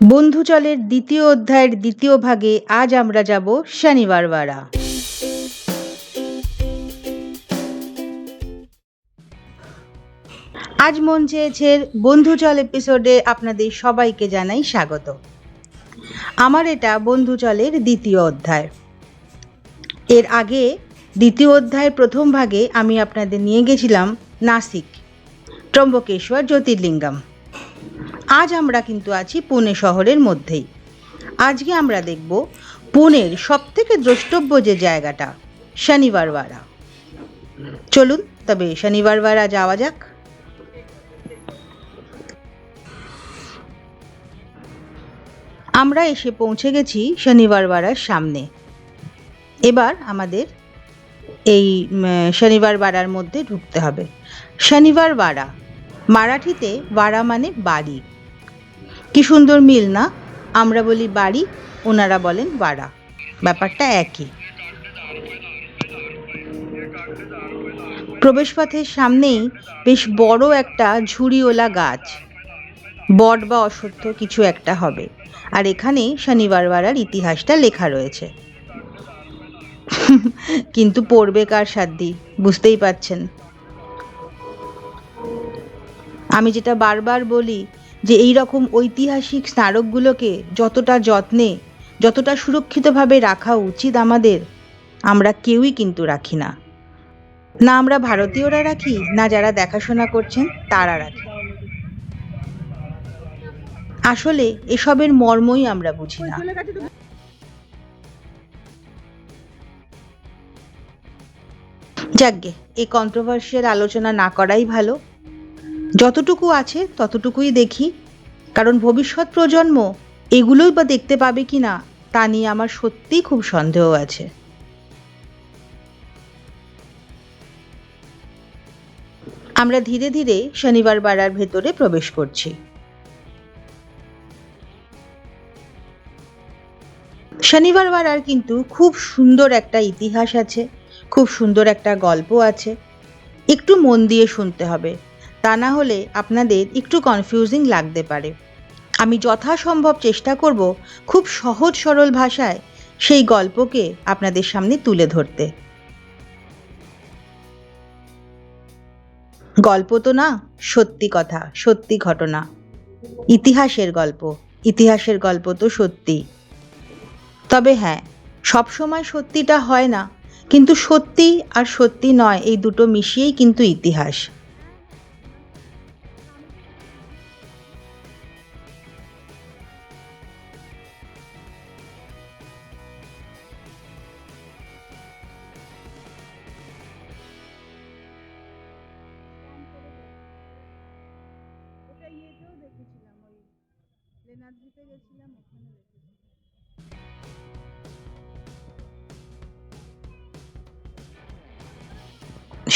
বন্ধুচলের দ্বিতীয় অধ্যায়ের দ্বিতীয় ভাগে আজ আমরা যাব শনিবারওয়াড়া। আজ মন চেয়েছের বন্ধুচল এপিসোডে আপনাদের সবাইকে জানাই স্বাগত। আমার এটা বন্ধুচলের দ্বিতীয় অধ্যায়। এর আগে দ্বিতীয় অধ্যায়ের প্রথম ভাগে আমি আপনাদের নিয়ে গেছিলাম নাসিক, ত্রম্বকেশ্বর জ্যোতির্লিঙ্গম। আজ আমরা কিন্তু আছি পুনে শহরের মধ্যেই। আজকে আমরা দেখব পুনের সবথেকে দ্রষ্টব্য যে জায়গাটা, শনিবারওয়াড়া। চলুন তবে শনিবারওয়াড়া যাওয়া যাক। আমরা এসে পৌঁছে গেছি শনিবারওয়াড়ার সামনে। এবার আমাদের এই শনিবারওয়াড়ার মধ্যে ঢুকতে হবে। শনিবারওয়াড়া, মারাঠিতে ওয়াড়া মানে বাড়ি। কি সুন্দর মিল না? আমরা বলি বাড়ি, ওনারা বলেন ওয়াড়া, ব্যাপারটা একই। প্রবেশপথের সামনেই বেশ বড় একটা ঝুড়িওয়ালা গাছ, বট বা অশ্বত্থ কিছু একটা হবে। আর এখানে শনিবারওয়াড়ার ইতিহাসটা লেখা রয়েছে। কিন্তু পড়বে কার সাধ্যি, বুঝতেই পাচ্ছেন। আমি যেটা বারবার বলি যে এই রকম ঐতিহাসিক স্মারকগুলোকে যতটা যত্নে, যতটা সুরক্ষিতভাবে রাখা উচিত আমাদের, আমরা কেউই কিন্তু রাখি না। না আমরা ভারতীয়রা রাখি, না যারা দেখাশোনা করছেন তারা রাখি। আসলে এসবের মর্মই আমরা বুঝি না। যাকগে, এই কন্ট্রোভার্সিয়াল আলোচনা না করাই ভালো। যতটুকু আছে ততটুকুই দেখি, কারণ ভবিষ্যৎ প্রজন্ম এগুলোই বা দেখতে পাবে কি না তা নিয়ে আমার সত্যিই খুব সন্দেহ আছে। আমরা ধীরে ধীরে শনিবারওয়াড়ার ভেতরে প্রবেশ করছি। শনিবারওয়াড়ার কিন্তু খুব সুন্দর একটা ইতিহাস আছে, খুব সুন্দর একটা গল্প আছে। একটু মন দিয়ে শুনতে হবে, তা না হলে আপনাদের একটু কনফিউজিং লাগতে পারে। আমি যথাসম্ভব চেষ্টা করব খুব সহজ সরল ভাষায় সেই গল্পকে আপনাদের সামনে তুলে ধরতে। গল্প তো না, সত্যি কথা, সত্যি ঘটনা, ইতিহাসের গল্প। ইতিহাসের গল্প তো সত্যি। তবে হ্যাঁ, সবসময় সত্যিটা হয় না, কিন্তু সত্যি আর সত্যি নয় এই দুটো মিশিয়েই কিন্তু ইতিহাস।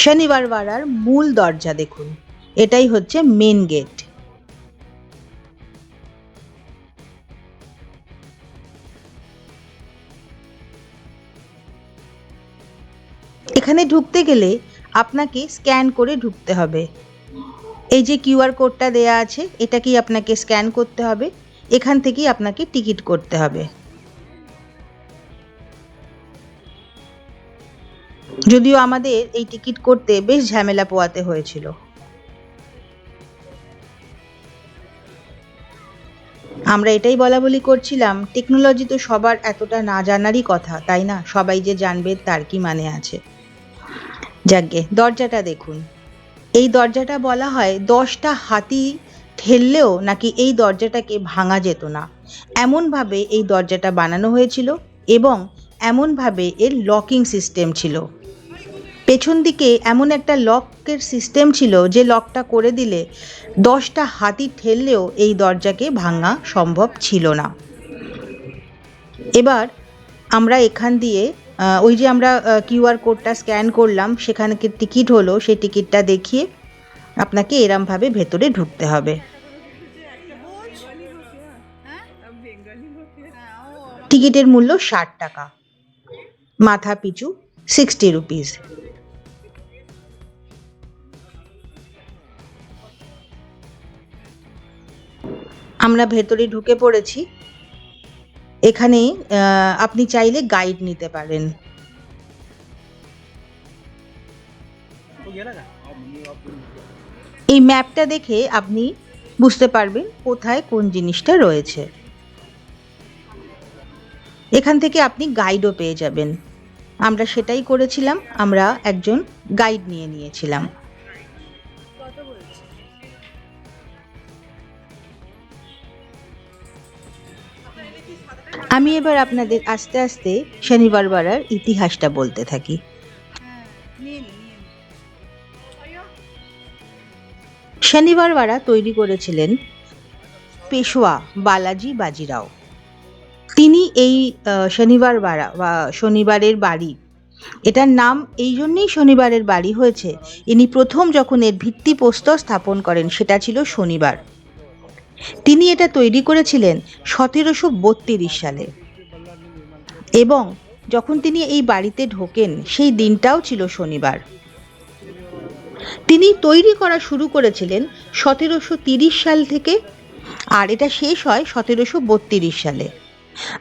শনিবারওয়াড়ার মূল দরজা দেখুন, এটাই হচ্ছে মেন গেট। এখানে ঢুকতে গেলে আপনাকে স্ক্যান করে ঢুকতে হবে। এই যে কিউআর কোডটা দেয়া আছে, এটাকেই আপনাকে স্ক্যান করতে হবে। এখান থেকেই আপনাকে টিকিট করতে হবে। যদিও আমাদের এই টিকিট করতে বেশ ঝামেলা পোয়াতে হয়েছিল। আমরা এটাই বলা বলি করছিলাম, টেকনোলজি তো সবার এতটা না জানারই কথা, তাই না? সবাই যে জানবে তার কি মানে আছে? যাকগে, দরজাটা দেখুন। এই দরজাটা বলা হয় 10টা হাতি ঠেললেও নাকি এই দরজাটাকে ভাঙা যেত না, এমনভাবে এই দরজাটা বানানো হয়েছিল এবং এমনভাবে এর লকিং সিস্টেম ছিল। পেছন দিকে এমন একটা লকের সিস্টেম ছিল যে লকটা করে দিলে 10টা হাতি ঠেললেও এই দরজাকে ভাঙা সম্ভব ছিল না। এবার আমরা এখান দিয়ে ওই যে আমরা কিউআর কোডটা স্ক্যান করলাম, সেখানে টিকিট হলো, সেই টিকিটটা দেখিয়ে আপনাকে এরমভাবে ভেতরে ঢুকতে হবে। টিকিটের মূল্য 60 টাকা, মাথা পিছু 60 রুপিস। আমরা ভেতরে ঢুকে পড়েছি। এখানে আপনি চাইলে গাইড নিতে পারেন। এই ম্যাপটা দেখে আপনি বুঝতে পারবেন কোথায় কোন জিনিসটা রয়েছে। এখান থেকে আপনি গাইডও পেয়ে যাবেন। আমরা সেটাই করেছিলাম, আমরা একজন গাইড নিয়ে নিয়েছিলাম। আমি এবার আপনাদের আস্তে আস্তে শনিবার বাড়ার ইতিহাসটা বলতে থাকি। শনিবার বাড়া তৈরি করেছিলেন পেশোয়া বালাজি বাজিরাও। তিনি এই শনিবার বাড়া বা শনিবারের বাড়ি, এটার নাম এই জন্যেই শনিবারের বাড়ি হয়েছে, ইনি প্রথম যখন এর ভিত্তিপ্রস্তর স্থাপন করেন সেটা ছিল শনিবার। তিনি এটা তৈরি করেছিলেন 1732 সালে, এবং যখন তিনি এই বাড়িতে ঢোকেন সেই দিনটাও ছিল শনিবার। তিনি তৈরি করা শুরু করেছিলেন 1730 সাল থেকে, আর এটা শেষ হয় 1732 সালে।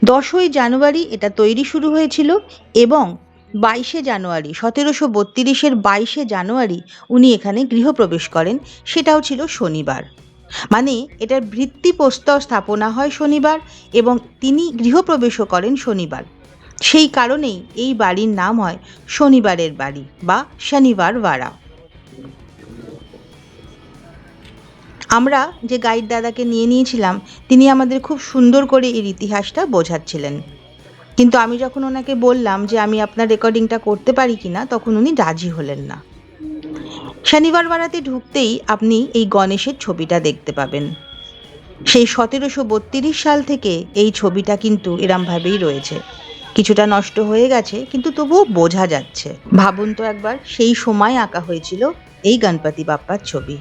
10ই জানুয়ারি এটা তৈরি শুরু হয়েছিল, এবং 22শে জানুয়ারি 1732-এর 22শে জানুয়ারি উনি এখানে গৃহপ্রবেশ করেন, সেটাও ছিল শনিবার। মানে এটার ভিত্তিপ্রস্তর স্থাপনা হয় শনিবার এবং তিনি গৃহপ্রবেশও করেন শনিবার। সেই কারণেই এই বাড়ির নাম হয় শনিবারের বাড়ি বা শনিবার বাড়া। আমরা যে গাইড দাদাকে নিয়ে নিয়েছিলাম তিনি আমাদের খুব সুন্দর করে এর ইতিহাসটা বোঝাচ্ছিলেন, কিন্তু আমি যখন ওনাকে বললাম যে আমি আপনার রেকর্ডিংটা করতে পারি কিনা, তখন উনি রাজি হলেন না। শনিবার বাড়াতে ঢুকতেই আপনি এই গণেশের ছবিটা দেখতে পাবেন। সেই 1732 সাল থেকে এই ছবিটা কিন্তু এরমভাবেই রয়েছে, কিছুটা নষ্ট হয়ে গেছে কিন্তু তবুও বোঝা যাচ্ছে। ভাবুন তো একবার, সেই সময় আঁকা হয়েছিল এই গণপতি বাপ্পার ছবি।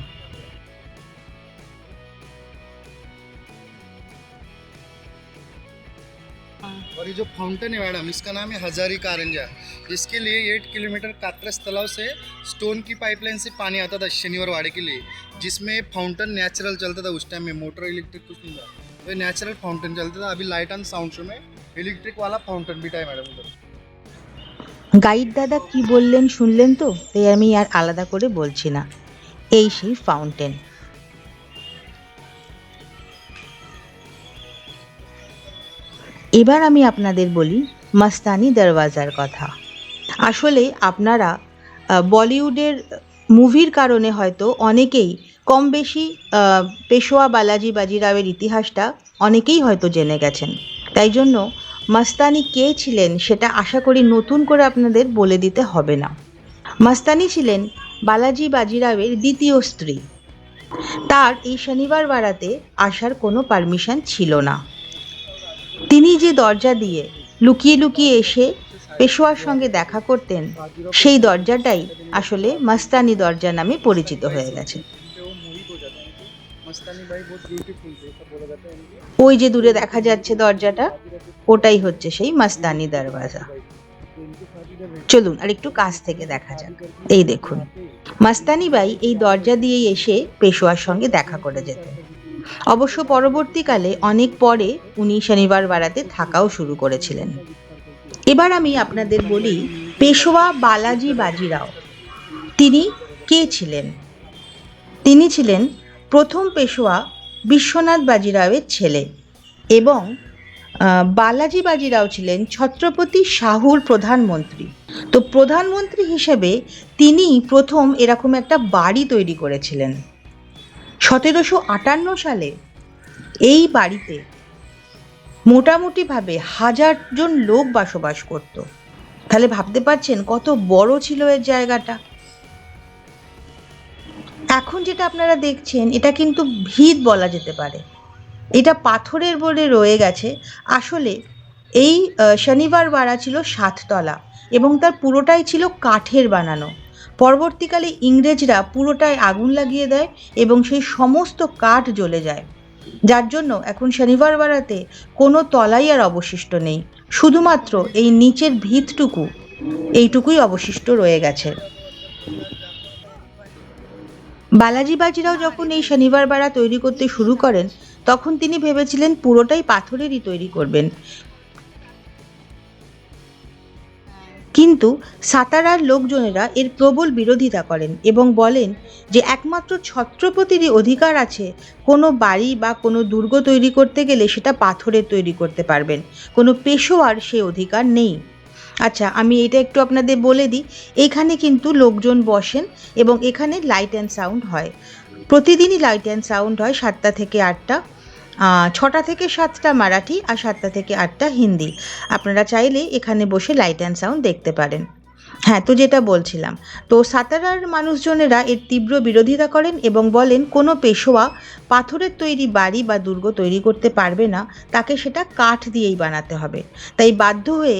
और ये जो फाउंटेन है मैडम, इसका नाम है हजारी कारंजा। इसके लिए 8 किलोमीटर कात्रस तालाब से स्टोन की पाइपलाइन से पानी आता था शनिवार वाड़े के लिए, जिसमें फाउंटेन नेचुरल चलता था। उस टाइम में मोटर इलेक्ट्रिक कुछ नहीं था, तो नेचुरल फाउंटेन चलता था। अभी लाइट एंड साउंड शो में इलेक्ट्रिक वाला फाउंटेन भी है मैडम उधर। গাইড দাদা কি বললেন শুনলেন তো, তাই আমি আর আলাদা করে বলছি না। এই সেই ফাউন্টেন। এবার আমি আপনাদের বলি মস্তানি দরওয়াজার কথা। আসলে আপনারা বলিউডের মুভির কারণে হয়তো অনেকেই কম বেশি পেশোয়া বালাজি বাজিরাওয়ের ইতিহাসটা অনেকেই হয়তো জেনে গেছেন, তাই জন্য মস্তানি কে ছিলেন সেটা আশা করি নতুন করে আপনাদের বলে দিতে হবে না। মস্তানি ছিলেন বালাজি বাজিরাওয়ের দ্বিতীয় স্ত্রী। তার এই শনিবার বাড়াতে আসার কোনো পারমিশন ছিল না। তিনি যে দরজা দিয়ে লুকিয়ে লুকিয়ে এসে পেশোয়ার সঙ্গে দেখা করতেন, সেই দরজাটাই আসলে মস্তানি দরজা নামে পরিচিত হয়ে গেছে। ওই যে দূরে দেখা যাচ্ছে দরজাটা, ওটাই হচ্ছে সেই মস্তানি দরওয়াজা। চলুন আর একটু কাছ থেকে দেখা যাক। এই দেখুন, মস্তানি বাই এই দরজা দিয়েই এসে পেশোয়ার সঙ্গে দেখা করে যেতেন। অবশ্য পরবর্তীকালে অনেক পরে উনি শনিবার বাড়াতে থাকাও শুরু করেছিলেন। এবার আমি আপনাদের বলি পেশোয়া বালাজি বাজিরাও তিনি কে ছিলেন। তিনি ছিলেন প্রথম পেশোয়া বিশ্বনাথ বাজিরাওয়ের ছেলে, এবং বালাজি বাজিরাও ছিলেন ছত্রপতি শাহুর প্রধানমন্ত্রী। তো প্রধানমন্ত্রী হিসেবে তিনি প্রথম এরকম একটা বাড়ি তৈরি করেছিলেন 1758 সালে। এই বাড়িতে মোটামুটিভাবে 1000 জন লোক বসবাস করত। তাহলে ভাবতে পারছেন কত বড় ছিল এর জায়গাটা। এখন যেটা আপনারা দেখছেন এটা কিন্তু ভিত বলা যেতে পারে, এটা পাথরের বলে রয়ে গেছে। আসলে এই শনিবার বাড়া ছিল 7 তলা এবং তার পুরোটাই ছিল কাঠের বানানো। পরবর্তীকালে ইংরেজরা পুরোটায় আগুন লাগিয়ে দেয় এবং সেই সমস্ত কাঠ জ্বলে যায়, যার জন্য এখন শনিবার বাড়াতে কোনো তলাই আর অবশিষ্ট নেই, শুধুমাত্র এই নিচের ভিতটুকু এইটুকুই অবশিষ্ট রয়ে গেছে। বালাজি বাজিরাও যখন এই শনিবার বাড়া তৈরি করতে শুরু করেন তখন তিনি ভেবেছিলেন পুরোটাই পাথরেরই তৈরি করবেন, কিন্তু সাতারার লোকজনেরা এর প্রবল বিরোধিতা করেন এবং বলেন যে একমাত্র ছত্রপতিরই অধিকার আছে কোনো বাড়ি বা কোনো দুর্গ তৈরি করতে গেলে সেটা পাথরের তৈরি করতে পারবেন, কোনো পেশোয়ার সে অধিকার নেই। আচ্ছা, আমি এটা একটু আপনাদের বলে দিই, এখানে কিন্তু লোকজন বসেন এবং এখানে লাইট অ্যান্ড সাউন্ড হয়। প্রতিদিনই লাইট অ্যান্ড সাউন্ড হয় 7টা থেকে 8টা, 6টা থেকে 7টা মারাঠি আর 7টা থেকে 8টা হিন্দি। আপনারা চাইলে এখানে বসে লাইট অ্যান্ড সাউন্ড দেখতে পারেন। হ্যাঁ, তো যেটা বলছিলাম, তো সাতারার মানুষজনেরা এর তীব্র বিরোধিতা করেন এবং বলেন কোনো পেশোয়া পাথরের তৈরি বাড়ি বা দুর্গ তৈরি করতে পারবে না, তাকে সেটা কাঠ দিয়েই বানাতে হবে। তাই বাধ্য হয়ে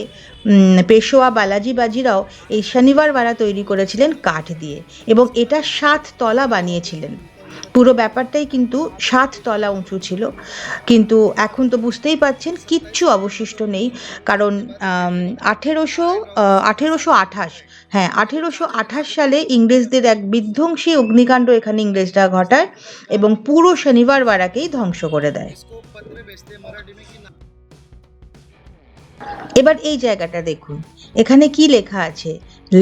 পেশোয়া বালাজি বাজিরাও এই শনিবার বাড়া তৈরি করেছিলেন কাঠ দিয়ে এবং এটা 7 তলা বানিয়েছিলেন। পুরো ব্যাপারটাই কিন্তু 7 তলা উঁচু ছিল, কিন্তু এখন তো বুঝতেই পারছেন কিচ্ছু অবশিষ্ট নেই, কারণ 1828, হ্যাঁ 1828 সালে ইংরেজদের এক বিধ্বংসী অগ্নিকাণ্ড এখানে ইংরেজরা ঘটায় এবং পুরো শনিবার বাড়াকেই ধ্বংস করে দেয়। इसको पत्र बेचते मराठी में कि এবার এই জায়গাটা দেখুন, এখানে কি লেখা আছে,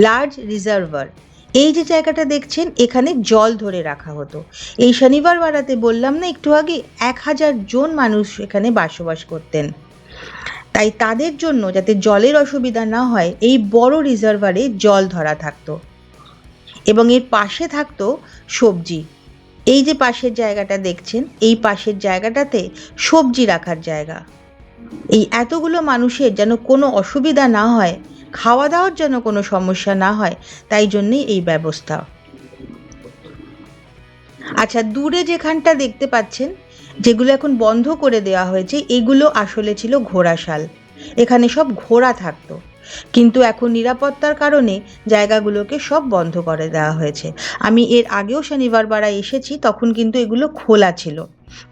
লার্জ রিজার্ভার। এই যে জায়গাটা দেখছেন এখানে জল ধরে রাখা হতো। এই শনিবার বাড়াতে বললাম না একটু আগে 1000 জন মানুষ এখানে বসবাস করতেন, তাই তাদের জন্য যাতে জলের অসুবিধা না হয় এই বড় রিজার্ভারে জল ধরা থাকতো এবং এর পাশে থাকতো সবজি। এই যে পাশের জায়গাটা দেখছেন, এই পাশের জায়গাটাতে সবজি রাখার জায়গা। এই এতগুলো মানুষের যেন কোনো অসুবিধা না হয়, খাওয়া দাওয়ার যেন কোনো সমস্যা না হয়, তাই জন্যেই এই ব্যবস্থা। আচ্ছা, দূরে যেখানটা দেখতে পাচ্ছেন যেগুলো এখন বন্ধ করে দেওয়া হয়েছে, এগুলো আসলে ছিল ঘোড়াশাল। এখানে সব ঘোড়া থাকতো, কিন্তু এখন নিরাপত্তার কারণে জায়গাগুলোকে সব বন্ধ করে দেওয়া হয়েছে। আমি এর আগেও শনিবার বাড়া এসেছি, তখন কিন্তু এগুলো খোলা ছিল,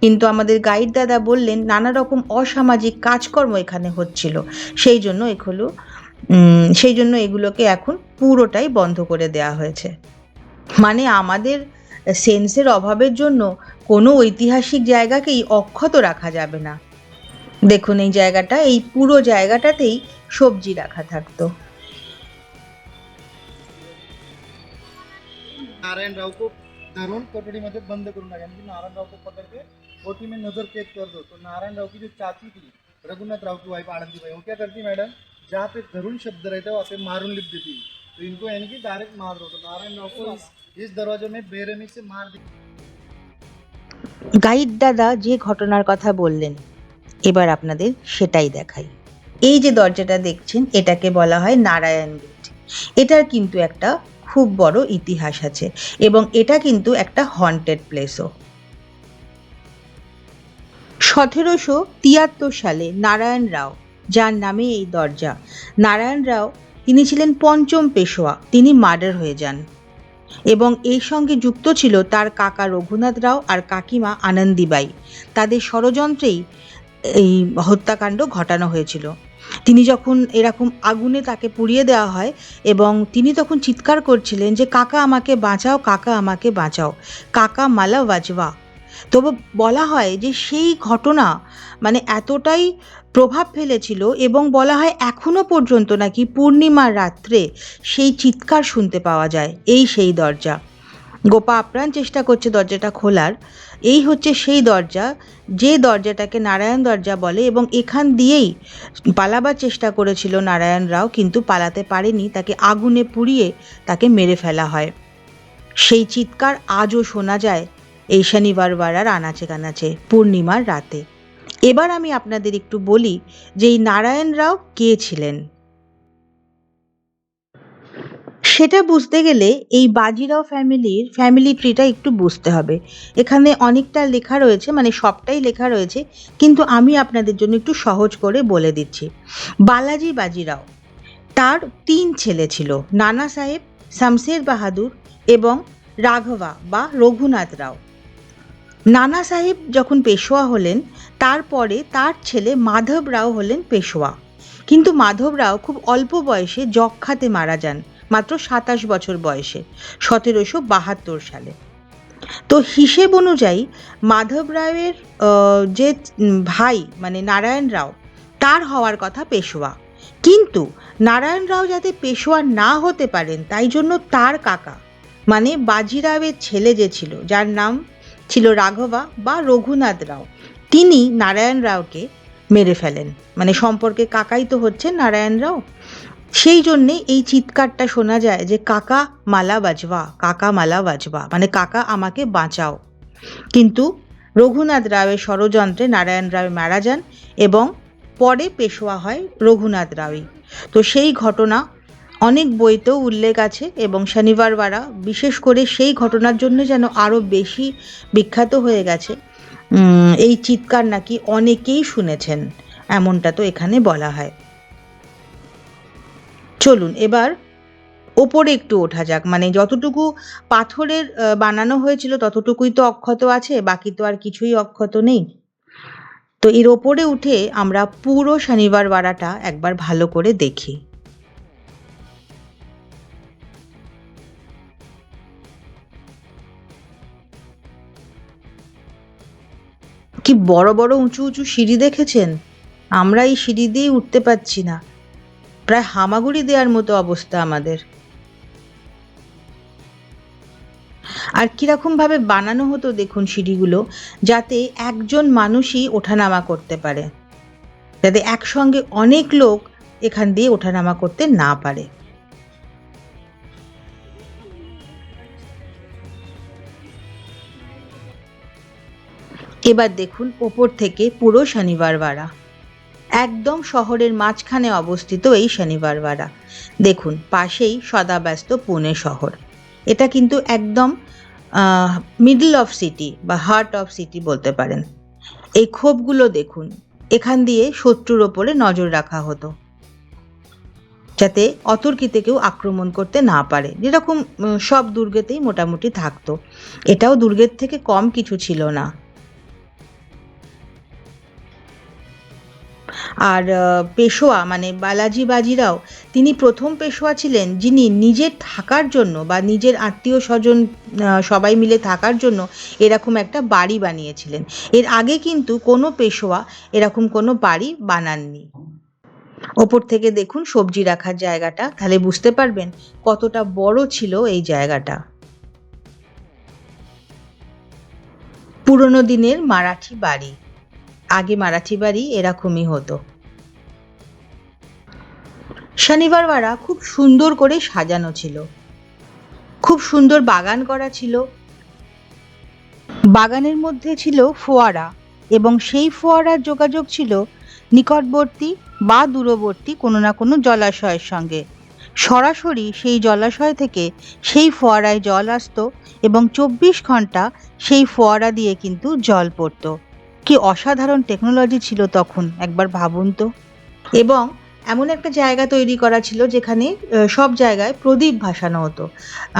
কিন্তু আমাদের গাইড দাদা বললেন নানা রকম অসামাজিক কাজকর্ম এখানে হচ্ছিল, সেই জন্য এগুলোকে এখন পুরোটাই বন্ধ করে দেওয়া হয়েছে। মানে আমাদের সেন্সের অভাবের জন্য কোনো ঐতিহাসিক জায়গাকেই অক্ষত রাখা যাবে না। দেখুন এই জায়গাটা, এই পুরো জায়গাটাতেই সবজি রাখা থাকতো। नारायण राव को धरून कोठडीमध्ये बंद करून टाका, यानी नारायण राव को पकड़ के कोठी में नजर कैद कर दो। तो नारायण राव की जो चाची थी, रघुनाथ राव की वाइफ आनंदी भाई, वो क्या करती मैडम, जहाँ पे धरून शब्द रहता है वहाँ पे मारून लिख देती। तो इनको यानी कि डायरेक्ट मार दो। तो नारायण राव को इस दरवाजे में बेरहमी से मार दी। গাইড দাদা যে ঘটনার কথা বললেন এবার আপনাদের সেটাই দেখাই। এই যে দরজাটা দেখছেন এটাকে বলা হয় নারায়ণ গেট। এটার কিন্তু একটা খুব বড় ইতিহাস আছে এবং এটা কিন্তু একটা হন্টেড প্লেসও। 1773 সালে নারায়ণ রাও, যার নামে এই দরজা, নারায়ণ রাও তিনি ছিলেন পঞ্চম পেশোয়া, তিনি মার্ডার হয়ে যান এবং এই সঙ্গে যুক্ত ছিল তার কাকা রঘুনাথ রাও আর কাকিমা আনন্দীবাই। তাদের ষড়যন্ত্রেই এই হত্যাকাণ্ড ঘটানো হয়েছিল। তিনি যখন এরকম আগুনে তাকে পুড়িয়ে দেওয়া হয় এবং তিনি তখন চিৎকার করছিলেন যে কাকা আমাকে বাঁচাও, কাকা আমাকে বাঁচাও, কাকা মালা বাজওয়া। তবু বলা হয় যে সেই ঘটনা মানে এতটাই প্রভাব ফেলেছিল এবং বলা হয় এখনো পর্যন্ত নাকি পূর্ণিমার রাত্রে সেই চিৎকার শুনতে পাওয়া যায়। এই সেই দরজা, গোপা আপ্রাণ চেষ্টা করছে দরজাটা খোলার। এই হচ্ছে সেই দরজা, যে দরজাটাকে নারায়ণ দরজা বলে এবং এখান দিয়েই পালাবার চেষ্টা করেছিল নারায়ণ রাও, কিন্তু পালাতে পারেনি, তাকে আগুনে পুড়িয়ে তাকে মেরে ফেলা হয়। সেই চিৎকার আজও শোনা যায় এই শনিবার বাড়ার আনাচে কানাচে পূর্ণিমার রাতে। এবার আমি আপনাদের একটু বলি যে এই নারায়ণ রাও কে ছিলেন। সেটা বুঝতে গেলে এই বাজিরাও ফ্যামিলি ট্রিটা একটু বুঝতে হবে। এখানে অনেকটা লেখা রয়েছে, মানে সবটাই লেখা রয়েছে, কিন্তু আমি আপনাদের জন্য একটু সহজ করে বলে দিচ্ছি। বালাজি বাজিরাও, তার 3 ছেলে ছিল, নানা সাহেব, শামশের বাহাদুর এবং রাঘবা বা রঘুনাথ রাও। নানা সাহেব যখন পেশোয়া হলেন তারপরে তার ছেলে মাধব রাও হলেন পেশোয়া, কিন্তু মাধব রাও খুব অল্প বয়সে যক্ষ্মাতে মারা যান, মাত্র 27 বছর বয়সে, 1772 সালে। তো হিসেব অনুযায়ী মাধব রায়ের যে ভাই মানে নারায়ণ রাও, তার হওয়ার কথা পেশোয়া, কিন্তু নারায়ণ রাও যাতে পেশোয়া না হতে পারেন তাই জন্য তার কাকা মানে বাজিরাওয়ের ছেলে যে ছিল, যার নাম ছিল রাঘবা বা রঘুনাথ রাও, তিনি নারায়ণ রাওকে মেরে ফেলেন। মানে সম্পর্কে কাকাই তো হচ্ছেন নারায়ণ রাও। সেই জন্যে এই চিৎকারটা শোনা যায় যে কাকা মালা বাজবা, কাকা মালা বাজবা, মানে কাকা আমাকে বাঁচাও। কিন্তু রঘুনাথ রাওয়ের ষড়যন্ত্রে নারায়ণ রাও মারা যান এবং পরে পেশোয়া হয় রঘুনাথ রাওই। তো সেই ঘটনা অনেক বইতেও উল্লেখ আছে এবং শনিবার বারা বিশেষ করে সেই ঘটনার জন্য যেন আরও বেশি বিখ্যাত হয়ে গেছে। এই চিৎকার নাকি অনেকেই শুনেছেন, এমনটা তো এখানে বলা হয়। চলুন এবার ওপরে একটু ওঠা যাক, মানে যতটুকু পাথরের বানানো হয়েছিল ততটুকুই তো অক্ষত আছে, বাকি তো আর কিছুই অক্ষত নেই। তো এর ওপরে উঠে আমরা পুরো শনিবার বাড়াটা একবার ভালো করে দেখি। কি বড় বড় উঁচু উঁচু সিঁড়ি দেখেছেন? আমরা এই সিঁড়ি দিয়েই উঠতে পারছি না, প্রায় হামাগুড়ি দেওয়ার মতো অবস্থা আমাদের। আর কিরকম ভাবে বানানো হতো দেখুন সিঁড়িগুলো, যাতে একজন মানুষই ওঠানামা করতে পারে, যাতে একসঙ্গে অনেক লোক এখান দিয়ে ওঠানামা করতে না পারে। এবার দেখুন ওপর থেকে পুরো শনিবার বাড়া, একদম শহরের মাঝখানে অবস্থিত এই শনিবার বাড়া। দেখুন পাশেই সদাব্যস্ত পুনে শহর। এটা কিন্তু একদম মিডল অফ সিটি বা হার্ট অফ সিটি বলতে পারেন। এই খোপগুলো দেখুন, এখান দিয়ে শত্রুর ওপরে নজর রাখা হতো যাতে অতর্কিতে কেউ আক্রমণ করতে না পারে, যেরকম সব দুর্গেতেই মোটামুটি থাকতো। এটাও দুর্গের থেকে কম কিছু ছিল না। আর পেশোয়া মানে বালাজি বাজিরাও, তিনি প্রথম পেশোয়া ছিলেন যিনি নিজের থাকার জন্য বা নিজের আত্মীয় স্বজন সবাই মিলে থাকার জন্য এরকম একটা বাড়ি বানিয়েছিলেন। এর আগে কিন্তু কোনো পেশোয়া এরকম কোনো বাড়ি বানাননি। ওপর থেকে দেখুন সবজি রাখার জায়গাটা, তাহলে বুঝতে পারবেন কতটা বড় ছিল এই জায়গাটা। পুরনো দিনের মারাঠি বাড়ি, আগে মারাঠি বাড়ি এরকমই হতো। শনিবার বাড়া খুব সুন্দর করে সাজানো ছিল, খুব সুন্দর বাগান করা ছিল। বাগানের মধ্যে ছিল ফোয়ারা এবং সেই ফোয়ারার যোগাযোগ ছিল নিকটবর্তী বা দূরবর্তী কোনো না কোনো জলাশয়ের সঙ্গে। সরাসরি সেই জলাশয় থেকে সেই ফোয়ারায় জল আসতো এবং 24 ঘন্টা সেই ফোয়ারা দিয়ে কিন্তু জল পড়তো। কি অসাধারণ টেকনোলজি ছিল তখন, একবার ভাবুন তো। এবং এমন একটা জায়গা তৈরি করা ছিল যেখানে সব জায়গায় প্রদীপ ভাসানো হতো।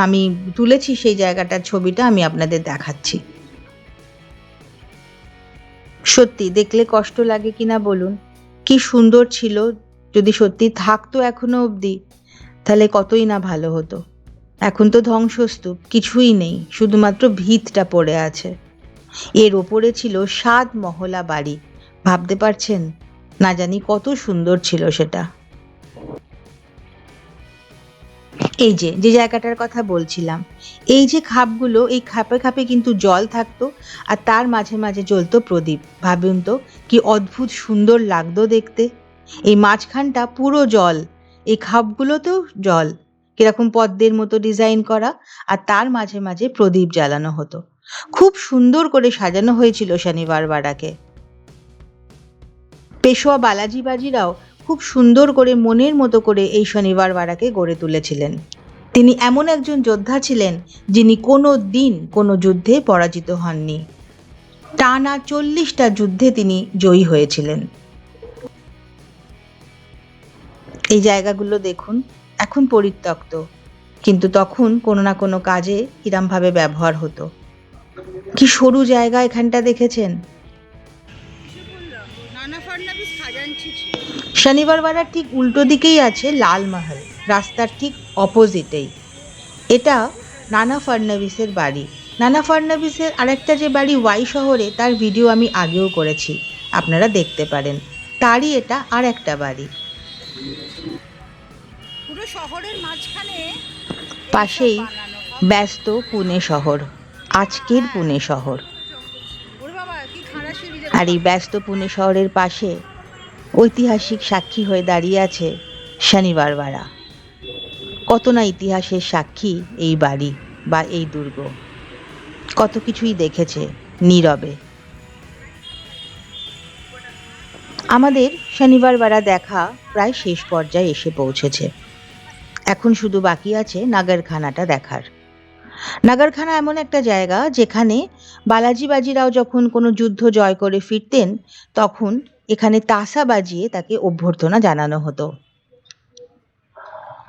আমি তুলেছি সেই জায়গাটার ছবিটা, আমি আপনাদের দেখাচ্ছি। সত্যি দেখলে কষ্ট লাগে কিনা বলুন, কি সুন্দর ছিল। যদি সত্যি থাকতো এখনো অবধি তাহলে কতই না ভালো হতো। এখন তো ধ্বংসস্তূপ, কিছুই নেই, শুধুমাত্র ভিতটা পড়ে আছে। এর ওপরে ছিল 7 মহলা বাড়ি, ভাবতে পারছেন? না জানি কত সুন্দর ছিল সেটা। এই যে যে জায়গাটার কথা বলছিলাম, এই যে খাপগুলো, এই খাপে খাপে কিন্তু জল থাকতো আর তার মাঝে মাঝে জ্বলতো প্রদীপ। ভাবুন তো কি অদ্ভুত সুন্দর লাগতো দেখতে। এই মাঝখানটা পুরো জল, এই খাপগুলোতেও জল, কিরকম পদ্মের মতো ডিজাইন করা, আর তার মাঝে মাঝে প্রদীপ জ্বালানো হতো। খুব সুন্দর করে সাজানো হয়েছিল শনিবার বাড়াকে। পেশোয়া বালাজি বাজিরাও খুব সুন্দর করে মনের মতো করে এই শনিবার বাড়াকে গড়ে তুলেছিলেন। তিনি এমন একজন যোদ্ধা ছিলেন যিনি কোনো দিন কোনো যুদ্ধে পরাজিত হননি। টানা 40টা যুদ্ধে তিনি জয়ী হয়েছিলেন। এই জায়গাগুলো দেখুন, এখন পরিত্যক্ত, কিন্তু তখন কোনো না কোনো কাজে কিরমভাবে ব্যবহার হতো। কি সরু জায়গা এখানটা দেখেছেন? শনিবার বাড়ার ঠিক উল্টো দিকেই আছে লালমহল, রাস্তার ঠিক অপোজিটেই। এটা নানা ফাডনবিসের বাড়ি। নানা ফাডনবিসের আরেকটা যে বাড়ি ওয়াই শহরে, তার ভিডিও আমি আগেও করেছি, আপনারা দেখতে পারেন। তারই এটা আর একটা বাড়ি। পুরো শহরের মাঝখানে পাশেই ব্যস্ত পুনে শহর, আজকের পুনে শহর। ওরে বাবা কি খাড়া সিঁড়ি রে আর এই ব্যস্ত পুনে শহরের পাশে ঐতিহাসিক সাক্ষী হয়ে দাঁড়িয়ে আছে শনিবার বাড়া। কত না ইতিহাসের সাক্ষী এই বাড়ি বা এই দুর্গ, কত কিছুই দেখেছে নীরবে। আমাদের শনিবার বাড়া দেখা প্রায় শেষ পর্যায়ে এসে পৌঁছেছে। এখন শুধু বাকি আছে নাগরখানাটা দেখার। নাগরখানা এমন একটা জায়গা যেখানে বালাজি বাজিরাও যখন কোনো যুদ্ধ জয় করে ফিরতেন, তখন এখানে তাসা বাজিয়ে তাকে অভ্যর্থনা জানানো হতো।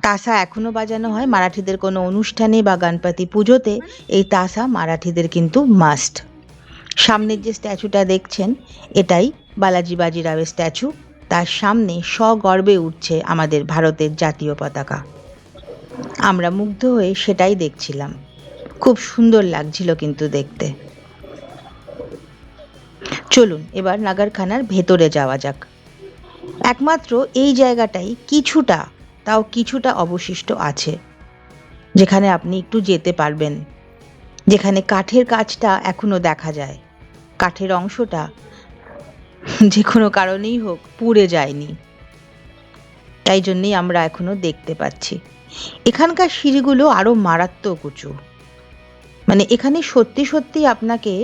তাসা এখনো বাজানো হয় মারাঠিদের কোনো অনুষ্ঠানে বা গণপতি পুজোতে। এই তাসা মারাঠিদের কিন্তু মাস্ট। সামনের যে স্ট্যাচুটা দেখছেন, এটাই বালাজি বাজিরাওয়ের স্ট্যাচু। তার সামনে সগর্বে উঠছে আমাদের ভারতের জাতীয় পতাকা। আমরা মুগ্ধ হয়ে সেটাই দেখছিলাম। খুব সুন্দর লাগছিল কিন্তু দেখতে। চলুন এবার নাগরখানার ভেতরে যাওয়া যাক। একমাত্র এই জায়গাটাই তাও কিছুটা অবশিষ্ট আছে, যেখানে আপনি একটু যেতে পারবেন, যেখানে কাঠের কাজটা এখনো দেখা যায়। কাঠের অংশটা যে কোনো কারণেই হোক পুড়ে যায়নি, তাই জন্যই আমরা এখনো দেখতে পাচ্ছি। এখানকার সিঁড়িগুলো আরো মারাত্মক উঁচু। মানে এখানে সত্যি সত্যি আপনাকে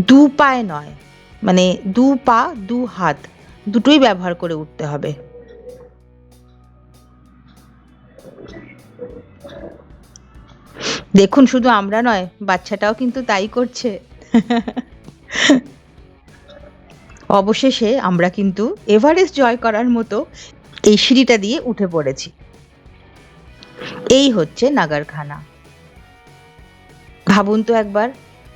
দু পায়ে নয়, মানে দু পা দু হাত দুটোই ব্যবহার করে উঠতে হবে। দেখুন, শুধু আমরা নয়, বাচ্চাটাও কিন্তু তাই করছে। অবশেষে আমরা কিন্তু এভারেস্ট জয় করার মতো এই সিঁড়িটা দিয়ে উঠে পড়েছি। এই হচ্ছে নাগরখানা। ভাবুন তো একবার,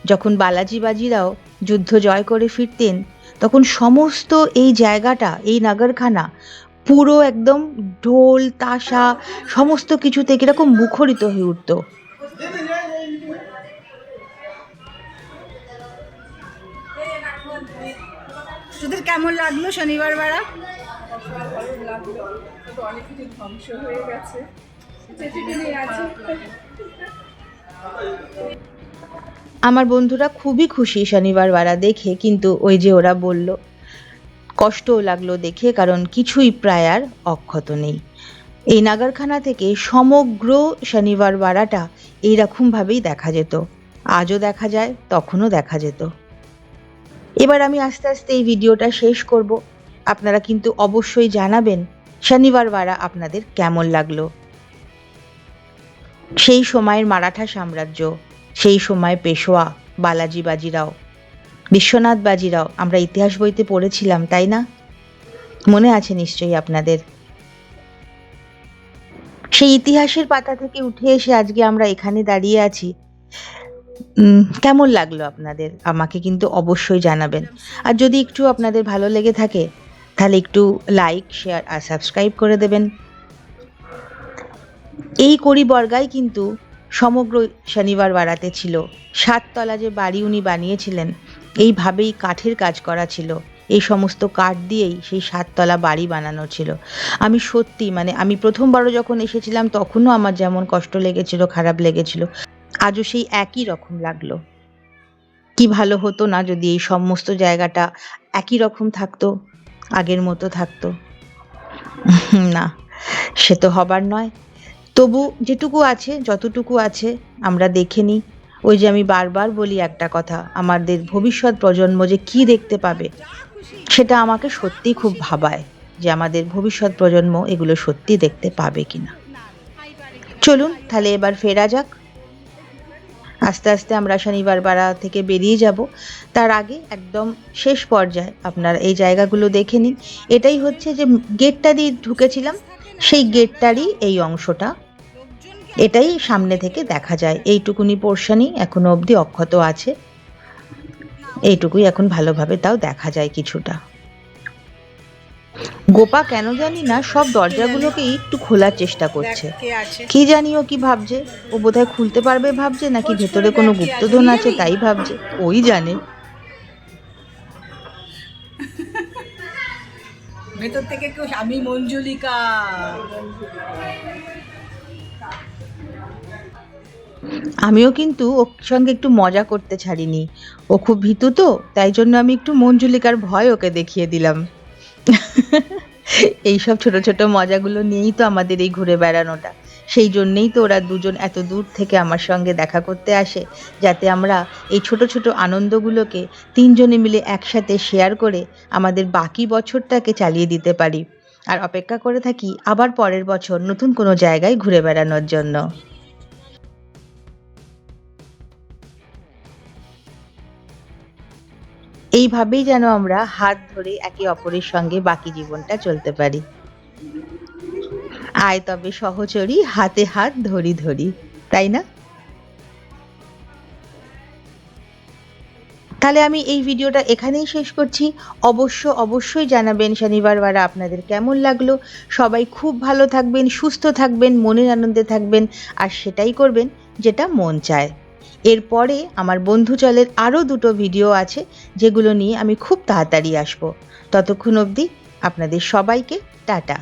যখন বালাজি বাজিরাও যুদ্ধ জয় করে ফিরতেন, তখন সমস্ত এই জায়গাটা, এই নাগরখানা পুরো একদম ঢোল তাশা সমস্ত কিছুতে কিরকম মুখরিত হয়ে উঠত। তোদের কেমন লাগলো শনিবার বেড়া? অনেক কিছু ধ্বংস হয়ে গেছে, যেটুকুনি আছে। আমার বন্ধুরা খুবই খুশি শনিবার বাড়া দেখে, কিন্তু ওই যে ওরা বলল, কষ্টও লাগলো দেখে, কারণ কিছুই প্রায় আর অক্ষত নেই। এই নাগরখানা থেকে সমগ্র শনিবার বাড়াটা এইরকমভাবেই দেখা যেত। আজও দেখা যায়, তখনও দেখা যেত। এবার আমি আস্তে আস্তে এই ভিডিওটা শেষ করব। আপনারা কিন্তু অবশ্যই জানাবেন শনিবার বাড়া আপনাদের কেমন লাগলো। সেই সময়ের মারাঠা সাম্রাজ্য, সেই সময় পেশোয়া বালাজি বাজিরাও, বিশ্বনাথ বাজিরাও, আমরা ইতিহাস বইতে পড়েছিলাম, তাই না? মনে আছে নিশ্চয়ই আপনাদের। সেই ইতিহাসের পাতা থেকে উঠে এসে আজকে আমরা এখানে দাঁড়িয়ে আছি। কেমন লাগলো আপনাদের আমাকে কিন্তু অবশ্যই জানাবেন। আর যদি একটু আপনাদের ভালো লেগে থাকে, তাহলে একটু লাইক, শেয়ার আর সাবস্ক্রাইব করে দেবেন। এই কড়িবর্গাই কিন্তু সমগ্র শনিবার বাড়াতে ছিল। 7 তলা যে বাড়ি উনি বানিয়েছিলেন, এইভাবেই কাঠের কাজ করা ছিল। এই সমস্ত কাঠ দিয়েই সেই 7 তলা বাড়ি বানানো ছিল। আমি সত্যি, মানে আমি প্রথমবারও যখন এসেছিলাম তখনও আমার যেমন কষ্ট লেগেছিল, খারাপ লেগেছিল, আজও সেই একই রকম লাগলো। কি ভালো হতো না যদি এই সমস্ত জায়গাটা একই রকম থাকতো, আগের মতো থাকতো। না, সে তো হবার নয়। তবু যেটুকু আছে, যতটুকু আছে আমরা দেখে নিই। ওই যে আমি বারবার বলি একটা কথা, আমাদের ভবিষ্যৎ প্রজন্ম যে কি দেখতে পাবে, সেটা আমাকে সত্যি খুব ভাবায়, যে আমাদের ভবিষ্যৎ প্রজন্ম এগুলো সত্যি দেখতে পাবে কিনা। চলুন তাহলে এবার ফেরা যাক। আস্তে আস্তে আমরা শনিবার বাড়া থেকে বেরিয়ে যাব। তার আগে একদম শেষ পর্যায়ে আপনারা এই জায়গাগুলো দেখে নিন। এটাই হচ্ছে যে গেটটা দিয়ে ঢুকেছিলাম, সেই গেটটারই এই অংশটা। এটাই সামনে থেকে দেখা যায়। এইটুকুনি পোর্শনই এখনো অবধি অক্ষত আছে, এইটুকুই এখন ভালোভাবে তাও দেখা যায় কিছুটা। গোপা কেন জানি না সব দরজাগুলোকে একটু খোলার চেষ্টা করছে। দেখ কে আছে। কি জানি ও কি ভাবছে, ও বোধহয় খুলতে পারবে ভাবছে নাকি খোঁজ করে ভেতরে কোনো দেখ কে আছে, গুপ্তধন নিয়ে আছে যাবি? তাই ভাবছে, ওই জানে। ভেতর থেকে কেউ, আমি মঞ্জুলিকা। আমিও কিন্তু ওর সঙ্গে একটু মজা করতে ছাড়িনি, ও খুব ভীতু তো, তাই জন্য আমি একটু মঞ্জুলিকার ভয় ওকে দেখিয়ে দিলাম। এইসব ছোট ছোট মজাগুলো নিয়েই তো আমাদের এই ঘুরে বেড়ানোটা, সেই জন্যেই তো ওরা দুজন এত দূর থেকে আমার সঙ্গে দেখা করতে আসে, যাতে আমরা এই ছোট ছোট আনন্দগুলোকে তিনজনে মিলে একসাথে শেয়ার করে আমাদের বাকি বছরটাকে চালিয়ে দিতে পারি, আর অপেক্ষা করে থাকি আবার পরের বছর নতুন কোনো জায়গায় ঘুরে বেড়ানোর জন্য। এইভাবেই যেন আমরা হাত ধরে একে অপরের সঙ্গে বাকি জীবনটা চলতে পারি। আয় তবে সহচরী, হাতে হাত ধরি ধরি, তাই না? তাহলে আমি এই ভিডিওটা এখানেই শেষ করছি। অবশ্যই জানাবেন শনিবার বারা আপনাদের কেমন লাগলো। সবাই খুব ভালো থাকবেন, সুস্থ থাকবেন, মনের আনন্দে থাকবেন, আর সেটাই করবেন যেটা মন চায়। এরপরে আমার বন্ধুচলের আরও দুটো ভিডিও আছে, যেগুলো নিয়ে আমি খুব তাড়াতাড়ি আসবো। ততক্ষণ অবধি আপনাদের সবাইকে টাটা।